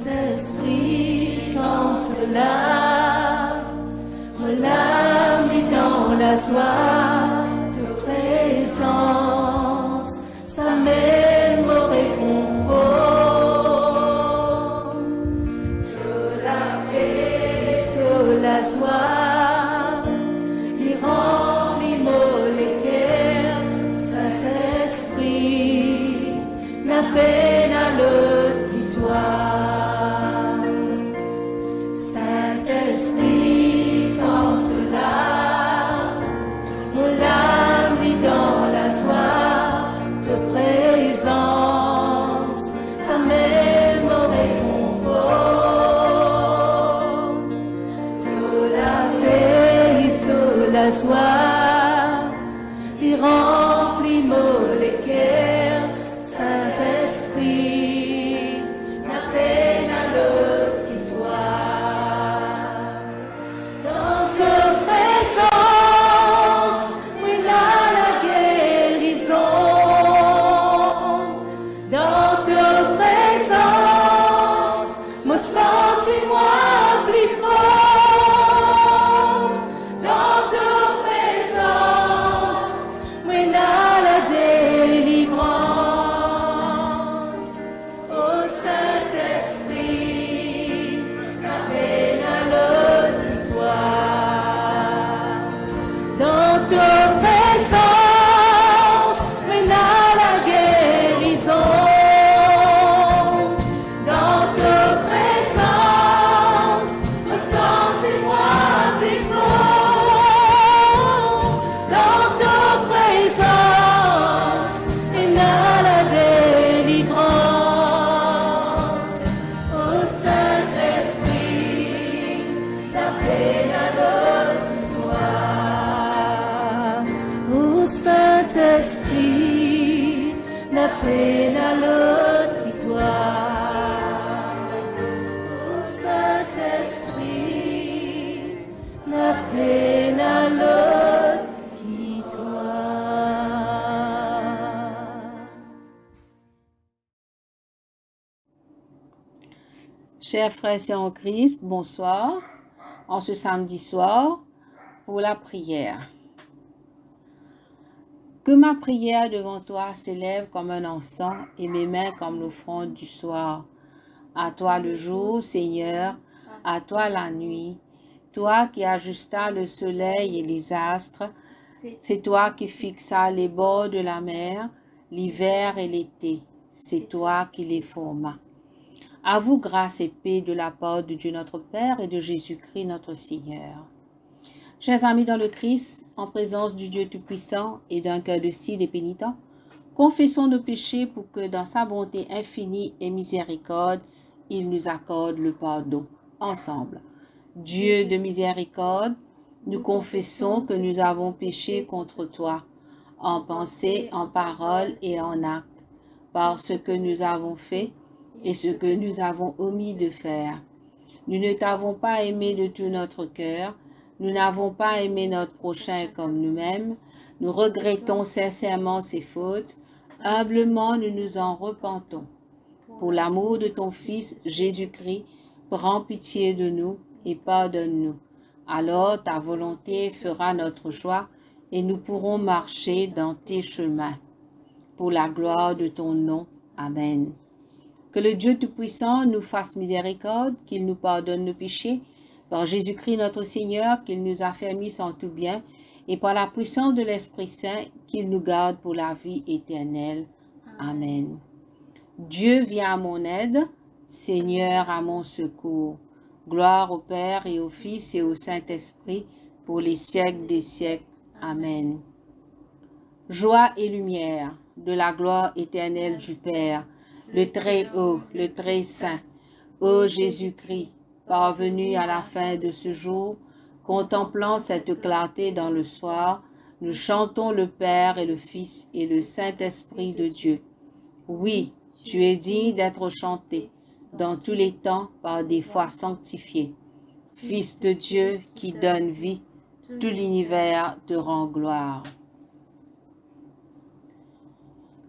Saint-Esprit, quand tu l'âme est dans la joie de présence, sa même au réconfort, de la paix, de la joie, il remplit les cœurs. Saint-Esprit, la peine à le tutoie. La soie, il remplit les cœurs. Saint-Esprit, la peine à le tutoie. Dans ta présence, oui, là la guérison. Dans ta présence, me sens-moi plus fort. Chers frères et sœurs en Christ, bonsoir, en ce samedi soir, pour la prière. Que ma prière devant toi s'élève comme un encens et mes mains comme l'offrande du soir. À toi le jour, Seigneur, à toi la nuit, toi qui ajustas le soleil et les astres, c'est toi qui fixas les bords de la mer, l'hiver et l'été, c'est toi qui les formas. À vous grâce et paix de la part de Dieu notre Père et de Jésus-Christ notre Seigneur. Chers amis dans le Christ, en présence du Dieu Tout-Puissant et d'un cœur docile et pénitent, confessons nos péchés pour que dans sa bonté infinie et miséricorde, il nous accorde le pardon. Ensemble. Dieu de miséricorde, nous confessons que nous avons péché contre toi, en pensée, en parole et en acte, par ce que nous avons fait et ce que nous avons omis de faire. Nous ne t'avons pas aimé de tout notre cœur. Nous n'avons pas aimé notre prochain comme nous-mêmes. Nous regrettons sincèrement ces fautes. Humblement, nous nous en repentons. Pour l'amour de ton Fils Jésus-Christ, prends pitié de nous et pardonne-nous. Alors ta volonté fera notre joie et nous pourrons marcher dans tes chemins. Pour la gloire de ton nom. Amen. Que le Dieu Tout-Puissant nous fasse miséricorde, qu'il nous pardonne nos péchés, par Jésus-Christ notre Seigneur, qu'il nous affermisse en tout bien, et par la puissance de l'Esprit Saint, qu'il nous garde pour la vie éternelle. Amen. Dieu vient à mon aide, Seigneur à mon secours. Gloire au Père et au Fils et au Saint-Esprit, pour les siècles des siècles. Amen. Joie et lumière de la gloire éternelle du Père, le Très-Haut, le Très-Saint, ô Jésus-Christ, parvenu à la fin de ce jour, contemplant cette clarté dans le soir, nous chantons le Père et le Fils et le Saint-Esprit de Dieu. Oui, tu es digne d'être chanté dans tous les temps par des foi sanctifiées. Fils de Dieu qui donne vie, tout l'univers te rend gloire.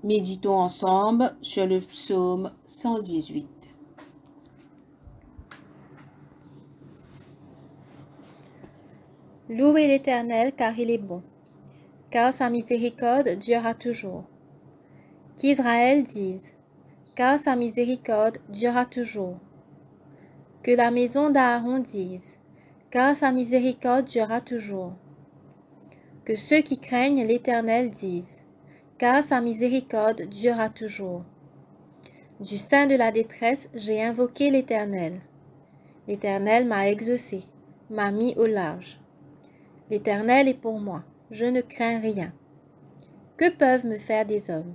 Méditons ensemble sur le psaume 118. Louez l'Éternel car il est bon, car sa miséricorde durera toujours. Qu'Israël dise, car sa miséricorde durera toujours. Que la maison d'Aaron dise, car sa miséricorde durera toujours. Que ceux qui craignent l'Éternel disent, car sa miséricorde durera toujours. Du sein de la détresse, j'ai invoqué l'Éternel. L'Éternel m'a exaucé, m'a mis au large. L'Éternel est pour moi, je ne crains rien. Que peuvent me faire des hommes?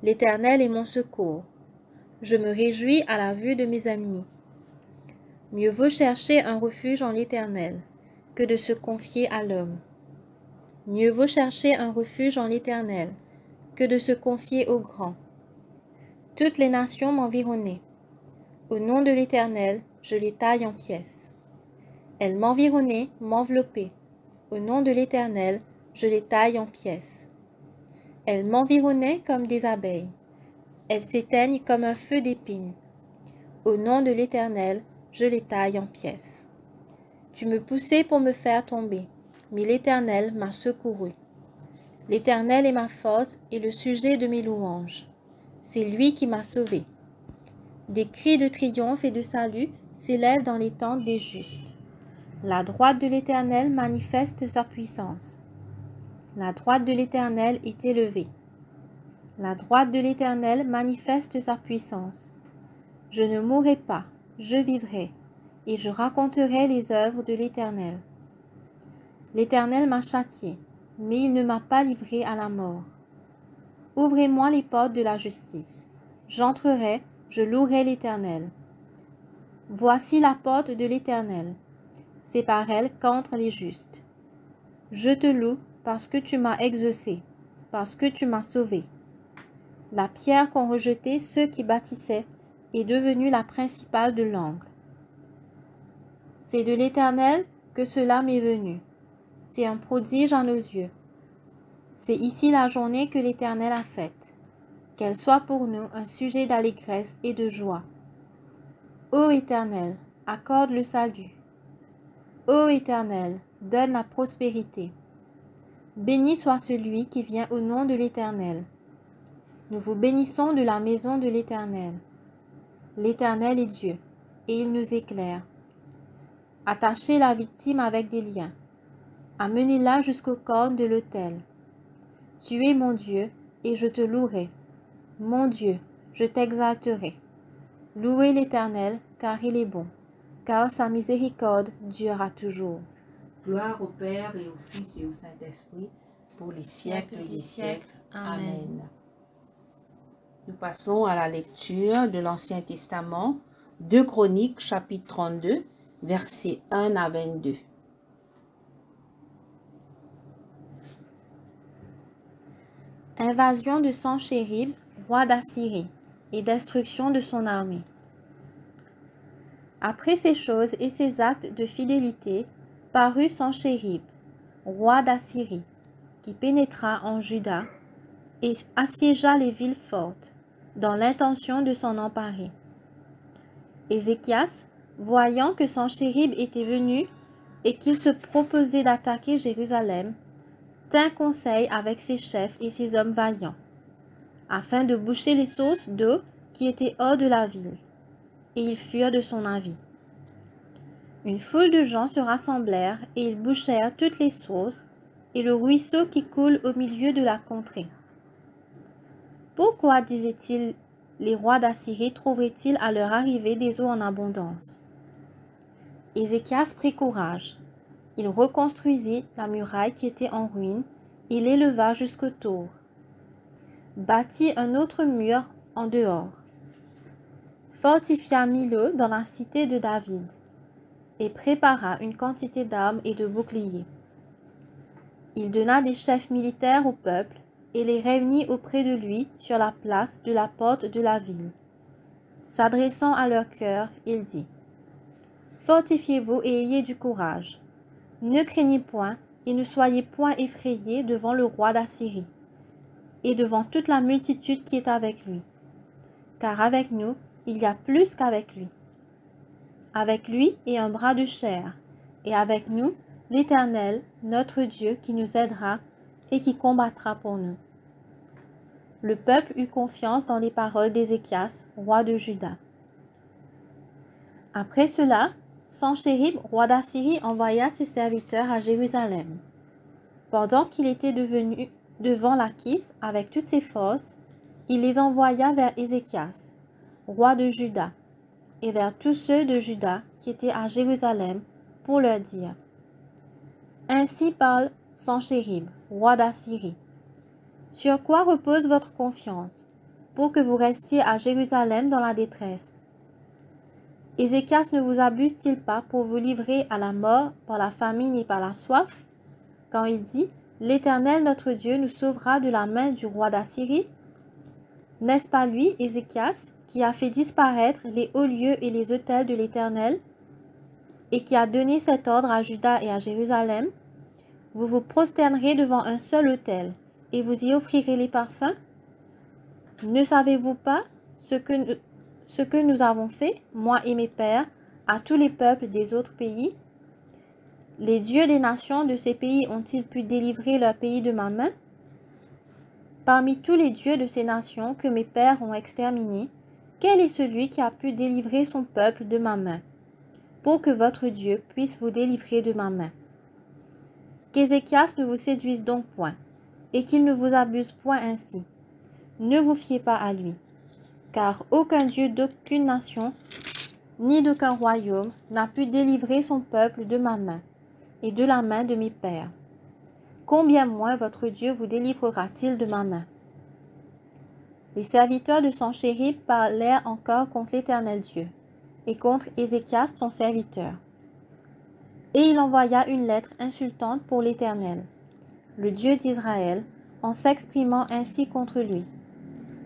L'Éternel est mon secours. Je me réjouis à la vue de mes ennemis. Mieux vaut chercher un refuge en l'Éternel que de se confier à l'homme. Mieux vaut chercher un refuge en l'Éternel que de se confier aux grands. Toutes les nations m'environnaient. Au nom de l'Éternel, je les taille en pièces. Elles m'environnaient, m'enveloppaient. Au nom de l'Éternel, je les taille en pièces. Elles m'environnaient comme des abeilles. Elles s'éteignent comme un feu d'épines. Au nom de l'Éternel, je les taille en pièces. Tu me poussais pour me faire tomber, mais l'Éternel m'a secouru. L'Éternel est ma force et le sujet de mes louanges. C'est lui qui m'a sauvé. Des cris de triomphe et de salut s'élèvent dans les tentes des justes. La droite de l'Éternel manifeste sa puissance. La droite de l'Éternel est élevée. La droite de l'Éternel manifeste sa puissance. Je ne mourrai pas, je vivrai, et je raconterai les œuvres de l'Éternel. L'Éternel m'a châtié, mais il ne m'a pas livré à la mort. Ouvrez-moi les portes de la justice. J'entrerai, je louerai l'Éternel. Voici la porte de l'Éternel. C'est par elle qu'entrent les justes. Je te loue parce que tu m'as exaucé, parce que tu m'as sauvé. La pierre qu'ont rejetée ceux qui bâtissaient est devenue la principale de l'angle. C'est de l'Éternel que cela m'est venu. C'est un prodige à nos yeux. C'est ici la journée que l'Éternel a faite. Qu'elle soit pour nous un sujet d'allégresse et de joie. Ô Éternel, accorde le salut. Ô Éternel, donne la prospérité. Béni soit celui qui vient au nom de l'Éternel. Nous vous bénissons de la maison de l'Éternel. L'Éternel est Dieu, et il nous éclaire. Attachez la victime avec des liens. Amenez-la jusqu'aux cornes de l'autel. Tu es mon Dieu, et je te louerai. Mon Dieu, je t'exalterai. Louez l'Éternel, car il est bon, car sa miséricorde durera toujours. Gloire au Père et au Fils et au Saint-Esprit, pour les siècles des siècles. Amen. Nous passons à la lecture de l'Ancien Testament, 2 Chroniques, chapitre 32, versets 1 à 22. Invasion de Sanchérib, roi d'Assyrie, et destruction de son armée. Après ces choses et ces actes de fidélité, parut Sanchérib, roi d'Assyrie, qui pénétra en Juda et assiégea les villes fortes, dans l'intention de s'en emparer. Ézéchias, voyant que Sanchérib était venu et qu'il se proposait d'attaquer Jérusalem, tint conseil avec ses chefs et ses hommes vaillants, afin de boucher les sources d'eau qui étaient hors de la ville, et ils furent de son avis. Une foule de gens se rassemblèrent et ils bouchèrent toutes les sources et le ruisseau qui coule au milieu de la contrée. Pourquoi, disait-il, les rois d'Assyrie trouveraient-ils à leur arrivée des eaux en abondance? Ézéchias prit courage. Il reconstruisit la muraille qui était en ruine et l'éleva jusqu'au tour. Bâtit un autre mur en dehors. Fortifia Milo dans la cité de David et prépara une quantité d'armes et de boucliers. Il donna des chefs militaires au peuple et les réunit auprès de lui sur la place de la porte de la ville. S'adressant à leur cœur, il dit: Fortifiez-vous et ayez du courage. Ne craignez point et ne soyez point effrayés devant le roi d'Assyrie et devant toute la multitude qui est avec lui. Car avec nous, il y a plus qu'avec lui. Avec lui est un bras de chair, et avec nous, l'Éternel, notre Dieu, qui nous aidera et qui combattra pour nous. Le peuple eut confiance dans les paroles d'Ézéchias, roi de Juda. Après cela, Sanchérib, roi d'Assyrie, envoya ses serviteurs à Jérusalem. Pendant qu'il était devenu devant Lachis avec toutes ses forces, il les envoya vers Ézéchias, roi de Juda, et vers tous ceux de Juda qui étaient à Jérusalem, pour leur dire: Ainsi parle Sanchérib, roi d'Assyrie. Sur quoi repose votre confiance, pour que vous restiez à Jérusalem dans la détresse? Ézéchias ne vous abuse-t-il pas pour vous livrer à la mort par la famine et par la soif, quand il dit: L'Éternel notre Dieu nous sauvera de la main du roi d'Assyrie? N'est-ce pas lui, Ézéchias, qui a fait disparaître les hauts lieux et les autels de l'Éternel, et qui a donné cet ordre à Juda et à Jérusalem? Vous vous prosternerez devant un seul autel, et vous y offrirez les parfums? Ne savez-vous pas ce que nous avons fait, moi et mes pères, à tous les peuples des autres pays? Les dieux des nations de ces pays ont-ils pu délivrer leur pays de ma main? Parmi tous les dieux de ces nations que mes pères ont exterminés, quel est celui qui a pu délivrer son peuple de ma main, pour que votre Dieu puisse vous délivrer de ma main? Qu'Ézéchias ne vous séduise donc point, et qu'il ne vous abuse point ainsi. Ne vous fiez pas à lui, car aucun Dieu d'aucune nation, ni d'aucun royaume, n'a pu délivrer son peuple de ma main, et de la main de mes pères. Combien moins votre Dieu vous délivrera-t-il de ma main? Les serviteurs de Sanchérib parlèrent encore contre l'Éternel Dieu, et contre Ézéchias son serviteur. Et il envoya une lettre insultante pour l'Éternel, le Dieu d'Israël, en s'exprimant ainsi contre lui.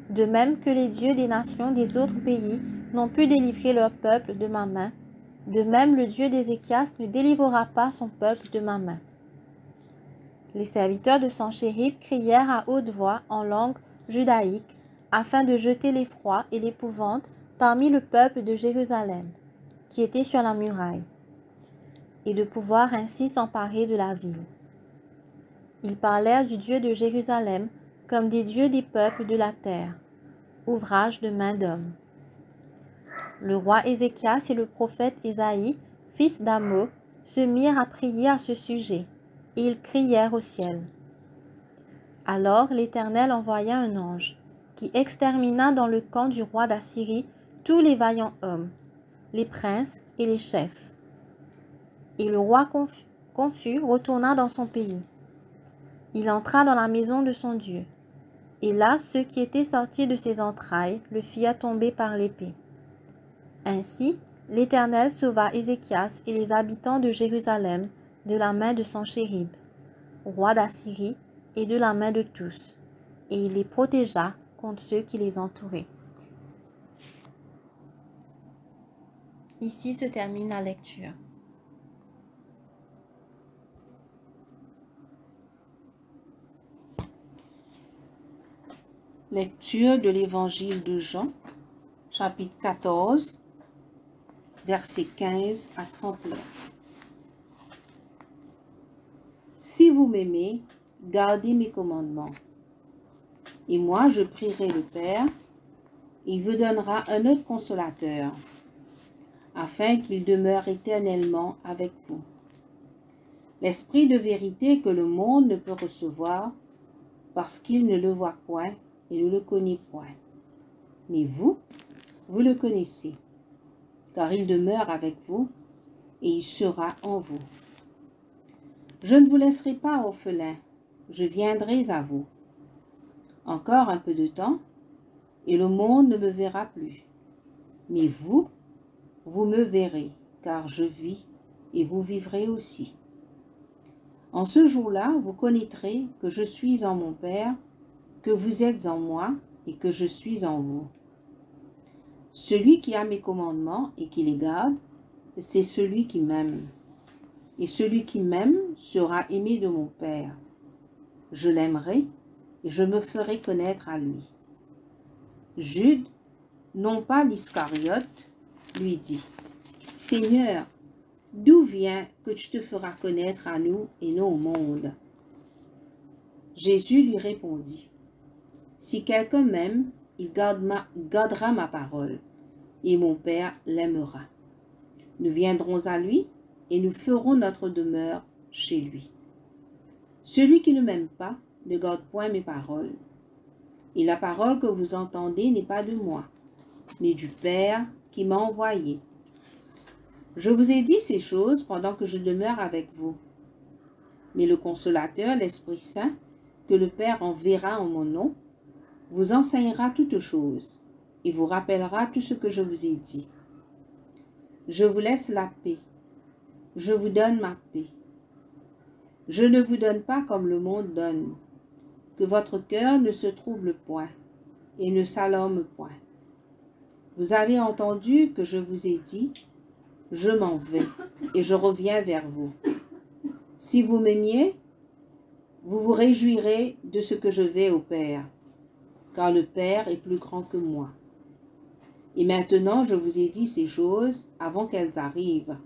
De même que les dieux des nations des autres pays n'ont pu délivrer leur peuple de ma main, de même le Dieu d'Ézéchias ne délivrera pas son peuple de ma main. Les serviteurs de Sanchérib crièrent à haute voix en langue judaïque, afin de jeter l'effroi et l'épouvante parmi le peuple de Jérusalem, qui était sur la muraille, et de pouvoir ainsi s'emparer de la ville. Ils parlèrent du Dieu de Jérusalem comme des dieux des peuples de la terre, ouvrage de main d'homme. Le roi Ézéchias et le prophète Ésaïe, fils d'Amo, se mirent à prier à ce sujet, et ils crièrent au ciel. Alors l'Éternel envoya un ange, qui extermina dans le camp du roi d'Assyrie tous les vaillants hommes, les princes et les chefs. Et le roi confus retourna dans son pays. Il entra dans la maison de son Dieu, et là ceux qui étaient sortis de ses entrailles le firent tomber par l'épée. Ainsi, l'Éternel sauva Ézéchias et les habitants de Jérusalem de la main de Sanchérib, roi d'Assyrie, et de la main de tous, et il les protégea contre ceux qui les entouraient. Ici se termine la lecture. Lecture de l'Évangile de Jean, chapitre 14, versets 15 à 31. Si vous m'aimez, gardez mes commandements. Et moi, je prierai le Père, il vous donnera un autre consolateur, afin qu'il demeure éternellement avec vous. L'Esprit de vérité que le monde ne peut recevoir, parce qu'il ne le voit point et ne le connaît point. Mais vous, vous le connaissez, car il demeure avec vous et il sera en vous. Je ne vous laisserai pas orphelins, je viendrai à vous. Encore un peu de temps, et le monde ne me verra plus. Mais vous, vous me verrez, car je vis, et vous vivrez aussi. En ce jour-là, vous connaîtrez que je suis en mon Père, que vous êtes en moi, et que je suis en vous. Celui qui a mes commandements et qui les garde, c'est celui qui m'aime. Et celui qui m'aime sera aimé de mon Père. Je l'aimerai, et je me ferai connaître à lui. Jude, non pas l'Iscariote, lui dit, « Seigneur, d'où vient que tu te feras connaître à nous et non au monde ?» Jésus lui répondit, « Si quelqu'un m'aime, il gardera ma parole, et mon Père l'aimera. Nous viendrons à lui, et nous ferons notre demeure chez lui. Celui qui ne m'aime pas ne garde point mes paroles. Et la parole que vous entendez n'est pas de moi, mais du Père qui m'a envoyé. Je vous ai dit ces choses pendant que je demeure avec vous. Mais le Consolateur, l'Esprit Saint, que le Père enverra en mon nom, vous enseignera toutes choses et vous rappellera tout ce que je vous ai dit. Je vous laisse la paix. Je vous donne ma paix. Je ne vous donne pas comme le monde donne. Que votre cœur ne se trouble point et ne s'alarme point. Vous avez entendu que je vous ai dit, je m'en vais et je reviens vers vous. Si vous m'aimiez, vous vous réjouirez de ce que je vais au Père, car le Père est plus grand que moi. Et maintenant je vous ai dit ces choses avant qu'elles arrivent,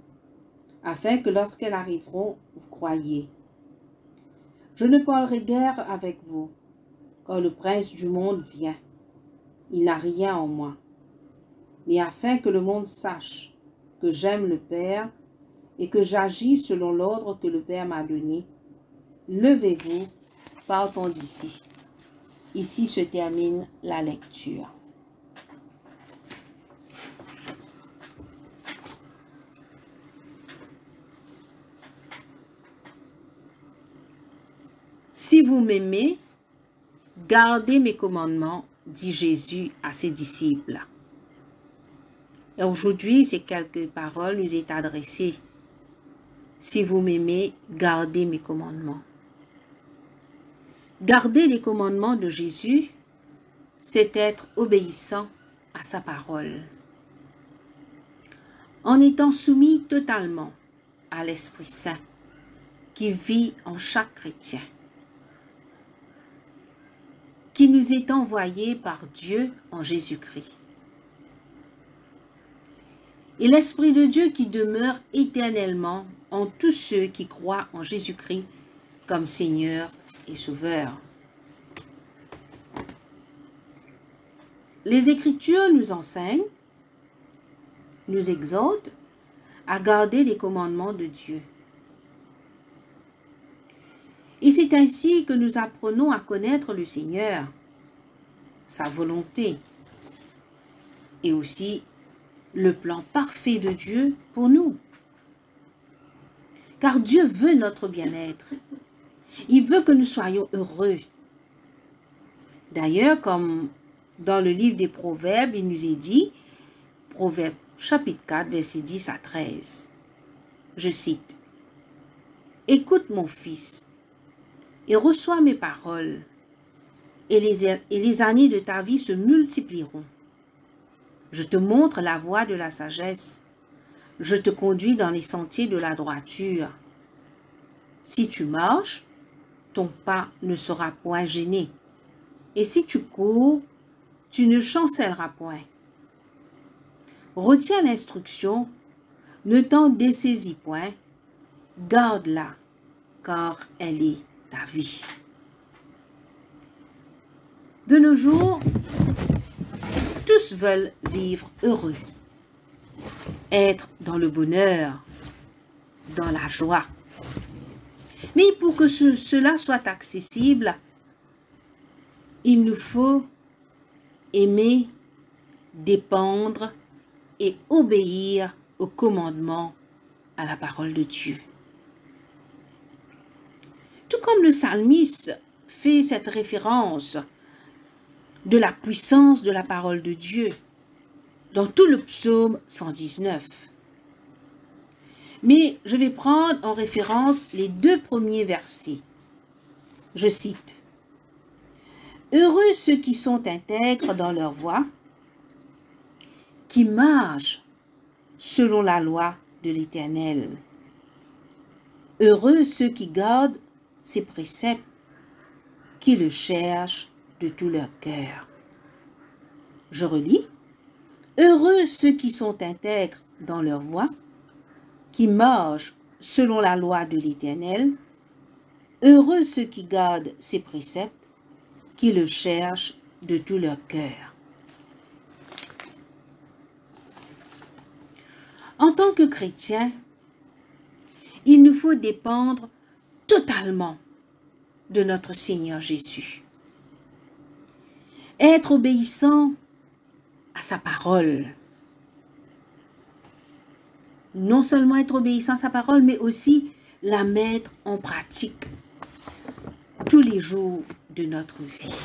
afin que lorsqu'elles arriveront, vous croyiez. Je ne parlerai guère avec vous, car le prince du monde vient. Il n'a rien en moi. Mais afin que le monde sache que j'aime le Père et que j'agis selon l'ordre que le Père m'a donné, levez-vous, partons d'ici. Ici se termine la lecture. Si vous m'aimez, gardez mes commandements, dit Jésus à ses disciples. Et aujourd'hui, ces quelques paroles nous est adressées. Si vous m'aimez, gardez mes commandements. Garder les commandements de Jésus, c'est être obéissant à sa parole. En étant soumis totalement à l'Esprit Saint qui vit en chaque chrétien, qui nous est envoyé par Dieu en Jésus-Christ. Et l'Esprit de Dieu qui demeure éternellement en tous ceux qui croient en Jésus-Christ comme Seigneur et Sauveur. Les Écritures nous enseignent, nous exhortent à garder les commandements de Dieu. Et c'est ainsi que nous apprenons à connaître le Seigneur, sa volonté, et aussi le plan parfait de Dieu pour nous. Car Dieu veut notre bien-être. Il veut que nous soyons heureux. D'ailleurs, comme dans le livre des Proverbes, il nous est dit, Proverbes chapitre 4, versets 10 à 13, je cite, « Écoute mon fils, et reçois mes paroles, et les années de ta vie se multiplieront. Je te montre la voie de la sagesse, je te conduis dans les sentiers de la droiture. Si tu marches, ton pas ne sera point gêné. Et si tu cours, tu ne chancelleras point. Retiens l'instruction, ne t'en dessaisis point, garde-la, car elle est ta vie. De nos jours, tous veulent vivre heureux, être dans le bonheur, dans la joie. Mais pour que cela soit accessible, il nous faut aimer, dépendre et obéir au commandement, à la parole de Dieu. Tout comme le psalmiste fait cette référence de la puissance de la parole de Dieu dans tout le psaume 119. Mais je vais prendre en référence les 2 premiers versets. Je cite. « Heureux ceux qui sont intègres dans leur voie, qui marchent selon la loi de l'Éternel. Heureux ceux qui gardent ses préceptes, qui le cherchent de tout leur cœur. » Je relis. « Heureux ceux qui sont intègres dans leur voie, qui marchent selon la loi de l'Éternel. Heureux ceux qui gardent ses préceptes, qui le cherchent de tout leur cœur. » En tant que chrétien, il nous faut dépendre totalement de notre Seigneur Jésus. Être obéissant à sa parole. Non seulement être obéissant à sa parole, mais aussi la mettre en pratique tous les jours de notre vie.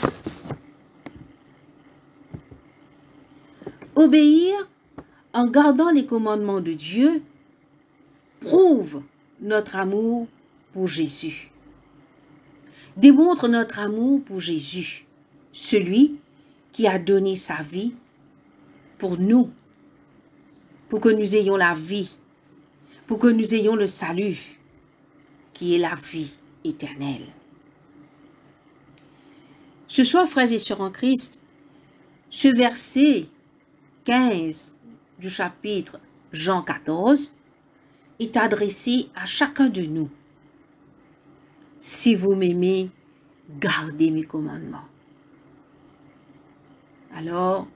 Obéir en gardant les commandements de Dieu prouve notre amour pour Jésus. Démontre notre amour pour Jésus, celui qui a donné sa vie pour nous, pour que nous ayons la vie, pour que nous ayons le salut, qui est la vie éternelle. Ce soir, frères et sœurs en Christ, ce verset 15 du chapitre Jean 14 est adressé à chacun de nous. Si vous m'aimez, gardez mes commandements. Alors,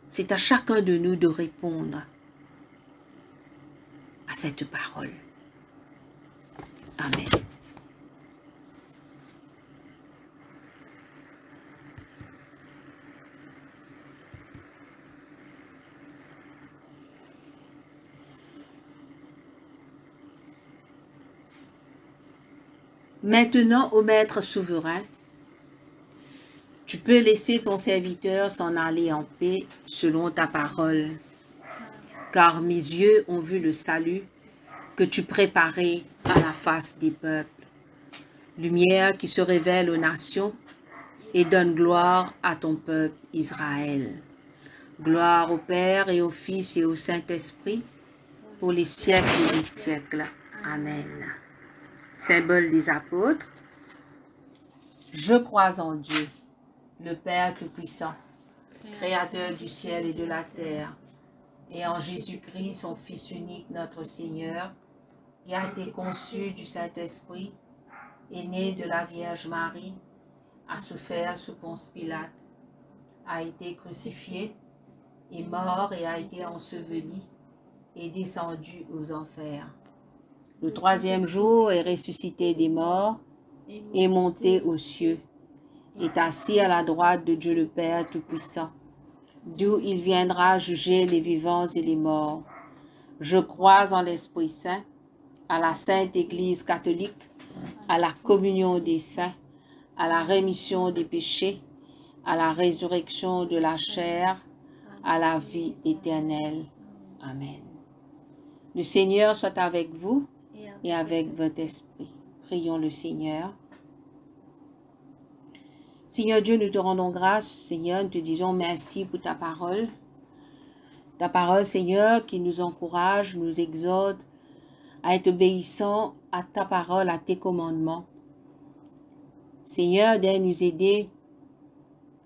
c'est à chacun de nous de répondre à cette parole. Amen. Maintenant, ô Maître souverain, tu peux laisser ton serviteur s'en aller en paix selon ta parole, car mes yeux ont vu le salut que tu préparais à la face des peuples, lumière qui se révèle aux nations et donne gloire à ton peuple Israël. Gloire au Père et au Fils et au Saint-Esprit, pour les siècles des siècles. Amen. Symbole des apôtres, je crois en Dieu, le Père Tout-Puissant, Créateur du ciel et de la terre, et en Jésus-Christ, son Fils unique, notre Seigneur, qui a été conçu du Saint-Esprit, est né de la Vierge Marie, a souffert sous Ponce Pilate, a été crucifié, est mort et a été enseveli, et descendu aux enfers. Le 3e jour est ressuscité des morts, est monté aux cieux, est assis à la droite de Dieu le Père Tout-Puissant, d'où il viendra juger les vivants et les morts. Je crois en l'Esprit Saint, à la Sainte Église catholique, à la communion des saints, à la rémission des péchés, à la résurrection de la chair, à la vie éternelle. Amen. Le Seigneur soit avec vous et avec votre esprit. Prions le Seigneur. Seigneur Dieu, nous te rendons grâce, Seigneur, nous te disons merci pour ta parole. Ta parole, Seigneur, qui nous encourage, nous exhorte à être obéissants à ta parole, à tes commandements. Seigneur, d'aide nous aider,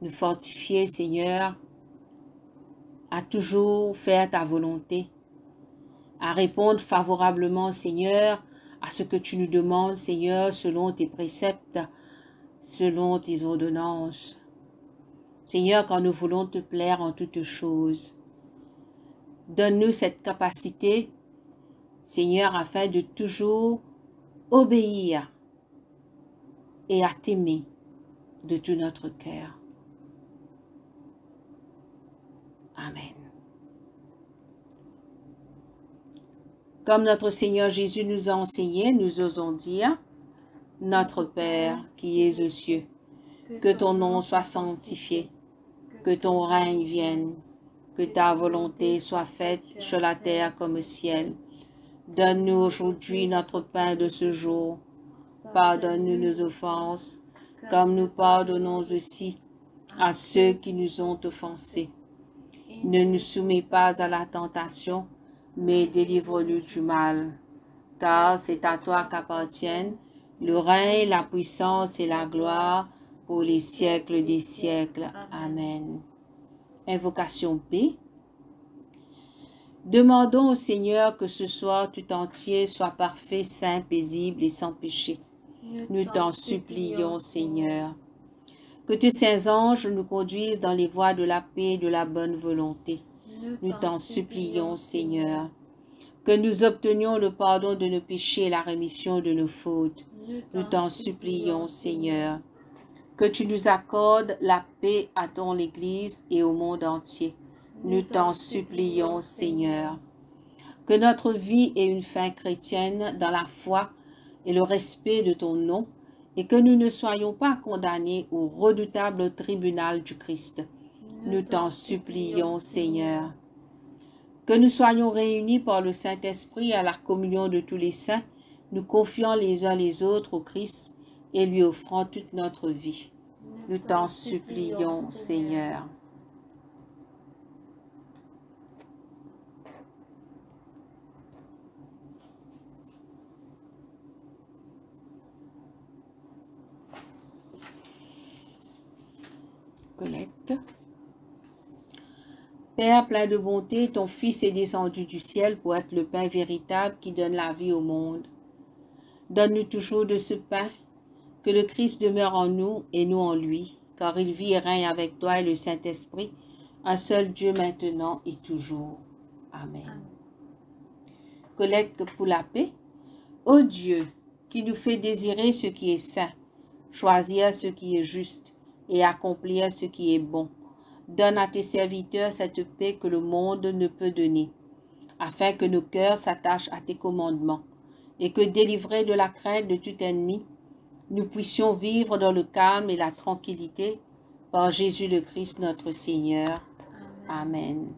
nous fortifier, Seigneur, à toujours faire ta volonté, à répondre favorablement, Seigneur, à ce que tu nous demandes, Seigneur, selon tes préceptes, selon tes ordonnances. Seigneur, quand nous voulons te plaire en toutes choses, donne-nous cette capacité, Seigneur, afin de toujours obéir et à t'aimer de tout notre cœur. Amen. Comme notre Seigneur Jésus nous a enseigné, nous osons dire, Notre Père qui es aux cieux, que ton nom soit sanctifié, que ton règne vienne, que ta volonté soit faite sur la terre comme au ciel. Donne-nous aujourd'hui notre pain de ce jour. Pardonne-nous nos offenses, comme nous pardonnons aussi à ceux qui nous ont offensés. Ne nous soumets pas à la tentation, mais délivre-nous du mal. Car c'est à toi qu'appartiennent le règne, la puissance et la gloire pour les siècles des siècles. Amen. Invocation B. Demandons au Seigneur que ce soir tout entier soit parfait, saint, paisible et sans péché. Nous t'en supplions, Seigneur. Que tes saints anges nous conduisent dans les voies de la paix et de la bonne volonté. Nous t'en supplions, Seigneur. Que nous obtenions le pardon de nos péchés et la rémission de nos fautes. Nous t'en supplions, Seigneur. Que tu nous accordes la paix à ton Église et au monde entier. Nous t'en supplions, Seigneur. Que notre vie ait une fin chrétienne dans la foi et le respect de ton nom, et que nous ne soyons pas condamnés au redoutable tribunal du Christ. Nous t'en supplions, Seigneur. Que nous soyons réunis par le Saint-Esprit à la communion de tous les saints, nous confiant les uns les autres au Christ et lui offrant toute notre vie. Nous t'en supplions, Seigneur. Collecte. Père plein de bonté, ton Fils est descendu du ciel pour être le pain véritable qui donne la vie au monde. Donne-nous toujours de ce pain, que le Christ demeure en nous et nous en lui, car il vit et règne avec toi et le Saint-Esprit, un seul Dieu maintenant et toujours. Amen. Collecte pour la paix. Ô Dieu, qui nous fait désirer ce qui est saint, choisir ce qui est juste et accomplir ce qui est bon, donne à tes serviteurs cette paix que le monde ne peut donner, afin que nos cœurs s'attachent à tes commandements, et que, délivrés de la crainte de tout ennemi, nous puissions vivre dans le calme et la tranquillité par Jésus le Christ notre Seigneur. Amen.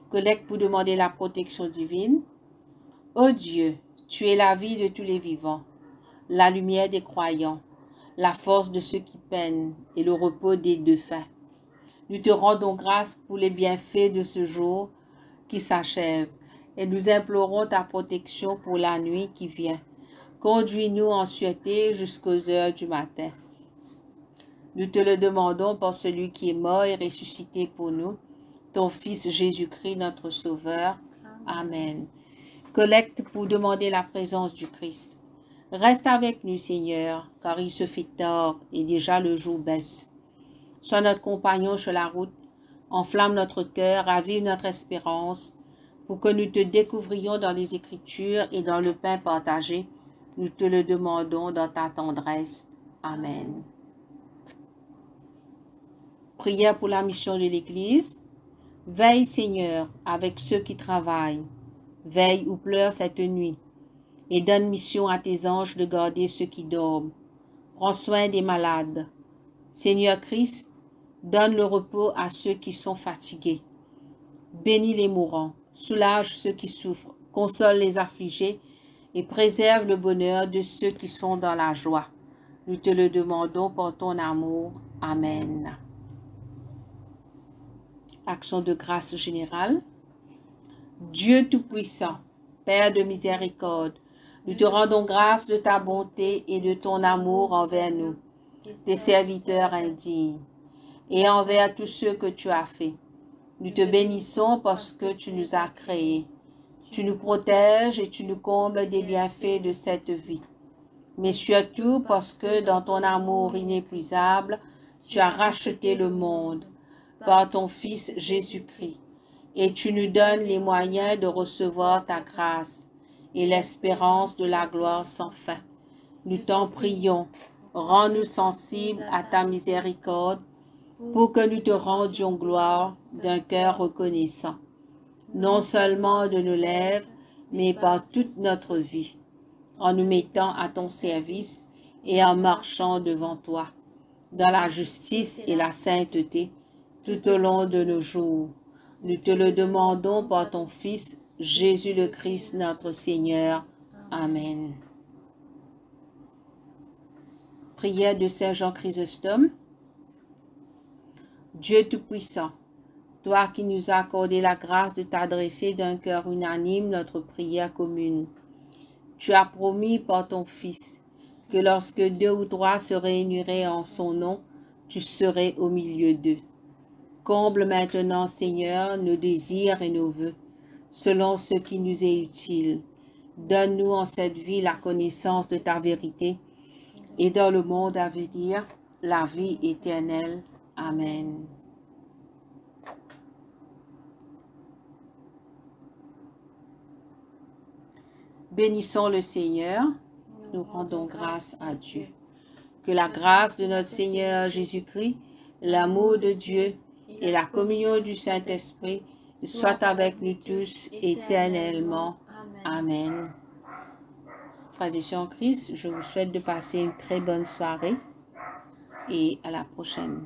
Collecte pour demander la protection divine. Ô Dieu, tu es la vie de tous les vivants, la lumière des croyants, la force de ceux qui peinent et le repos des défunts. Nous te rendons grâce pour les bienfaits de ce jour qui s'achève et nous implorons ta protection pour la nuit qui vient. Conduis-nous en sûreté jusqu'aux heures du matin. Nous te le demandons par celui qui est mort et ressuscité pour nous, ton Fils Jésus-Christ, notre Sauveur. Amen. Collecte pour demander la présence du Christ. Reste avec nous, Seigneur, car il se fait tard et déjà le jour baisse. Sois notre compagnon sur la route, enflamme notre cœur, ravive notre espérance, pour que nous te découvrions dans les Écritures et dans le pain partagé. Nous te le demandons dans ta tendresse. Amen. Prière pour la mission de l'Église. Veille, Seigneur, avec ceux qui travaillent. Veille ou pleure cette nuit. Et donne mission à tes anges de garder ceux qui dorment. Prends soin des malades. Seigneur Christ, donne le repos à ceux qui sont fatigués. Bénis les mourants, soulage ceux qui souffrent, console les affligés et préserve le bonheur de ceux qui sont dans la joie. Nous te le demandons par ton amour. Amen. Action de grâce générale. Dieu Tout-Puissant, Père de miséricorde, nous te rendons grâce de ta bonté et de ton amour envers nous, tes serviteurs indignes, et envers tous ceux que tu as faits. Nous te bénissons parce que tu nous as créés. Tu nous protèges et tu nous combles des bienfaits de cette vie. Mais surtout parce que dans ton amour inépuisable, tu as racheté le monde par ton Fils Jésus-Christ. Et tu nous donnes les moyens de recevoir ta grâce et l'espérance de la gloire sans fin. Nous t'en prions, rends-nous sensibles à ta miséricorde pour que nous te rendions gloire d'un cœur reconnaissant, non seulement de nos lèvres, mais par toute notre vie, en nous mettant à ton service et en marchant devant toi, dans la justice et la sainteté, tout au long de nos jours. Nous te le demandons par ton Fils, Jésus le Christ, notre Seigneur. Amen. Prière de Saint Jean Chrysostome. Dieu Tout-Puissant, toi qui nous as accordé la grâce de t'adresser d'un cœur unanime notre prière commune, tu as promis par ton Fils que lorsque 2 ou 3 se réuniraient en son nom, tu serais au milieu d'eux. Comble maintenant, Seigneur, nos désirs et nos vœux, selon ce qui nous est utile. Donne-nous en cette vie la connaissance de ta vérité et dans le monde à venir, la vie éternelle. Amen. Bénissons le Seigneur, nous rendons grâce à Dieu. Que la grâce de notre Seigneur Jésus-Christ, l'amour de Dieu et la communion du Saint-Esprit soient avec nous tous éternellement. Amen. Frères et sœurs en Christ, je vous souhaite de passer une très bonne soirée et à la prochaine.